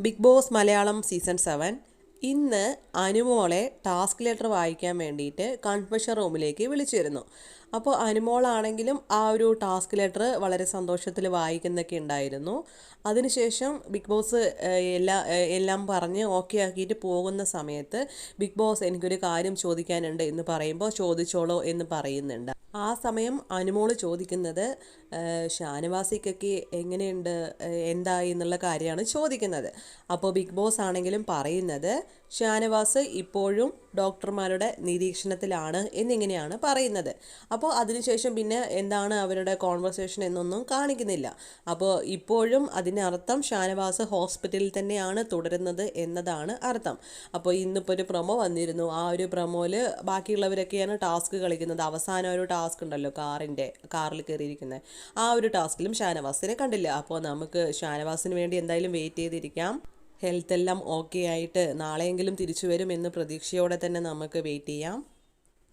Big boss Malayalam season 7 ഇന്ന് അനുമോളെ task letter വായിക്കാൻ വേണ്ടിയിട്ട് കൺഫെഷൻ റൂമിലേക്ക് വിളിച്ചിരുന്നു. അപ്പോൾ അനുമോളാണെങ്കിലും ആ ഒരു ടാസ്ക് ലെറ്റർ വളരെ സന്തോഷത്തിൽ വായിക്കുന്നൊക്കെ ഉണ്ടായിരുന്നു. അതിനുശേഷം ബിഗ് ബോസ് എല്ലാം പറഞ്ഞ് ഓക്കെ ആക്കിയിട്ട് പോകുന്ന സമയത്ത് ബിഗ് ബോസ് എനിക്കൊരു കാര്യം ചോദിക്കാനുണ്ട് എന്ന് പറയുമ്പോൾ ചോദിച്ചോളൂ എന്ന് പറയുന്നുണ്ട്. ആ സമയം അനുമോള് ചോദിക്കുന്നത് ഷാനവാസിക്കൊക്കെ എങ്ങനെയുണ്ട്, എന്തായി എന്നുള്ള കാര്യമാണ് ചോദിക്കുന്നത്. അപ്പോൾ ബിഗ് ബോസ് ആണെങ്കിലും പറയുന്നത് ഷാനവാസ് ഇപ്പോഴും ഡോക്ടർമാരുടെ നിരീക്ഷണത്തിലാണ് എന്നിങ്ങനെയാണ് പറയുന്നത്. അപ്പോൾ അതിനുശേഷം പിന്നെ എന്താണ് അവരുടെ കോൺവെർസേഷൻ എന്നൊന്നും കാണിക്കുന്നില്ല. അപ്പോൾ ഇപ്പോഴും അതിനർത്ഥം ഷാനവാസ് ഹോസ്പിറ്റലിൽ തന്നെയാണ് തുടരുന്നത് എന്നതാണ് അർത്ഥം. അപ്പോൾ ഇന്നിപ്പോൾ ഒരു പ്രൊമോ വന്നിരുന്നു. ആ ഒരു പ്രൊമോയിൽ ബാക്കിയുള്ളവരൊക്കെയാണ് ടാസ്ക് കളിക്കുന്നത്. അവസാനം ഒരു ടാസ്ക് ഉണ്ടല്ലോ, കാറിൽ കയറിയിരിക്കുന്നത്, ആ ഒരു ടാസ്കിലും ഷാനവാസിനെ കണ്ടില്ല. അപ്പോൾ നമുക്ക് ഷാനവാസിന് വേണ്ടി എന്തായാലും വെയിറ്റ് ചെയ്തിരിക്കാം. ഹെൽത്ത് എല്ലാം ഓക്കെ ആയിട്ട് നാളെയെങ്കിലും തിരിച്ചു വരും എന്ന പ്രതീക്ഷയോടെ തന്നെ നമുക്ക് വെയിറ്റ് ചെയ്യാം.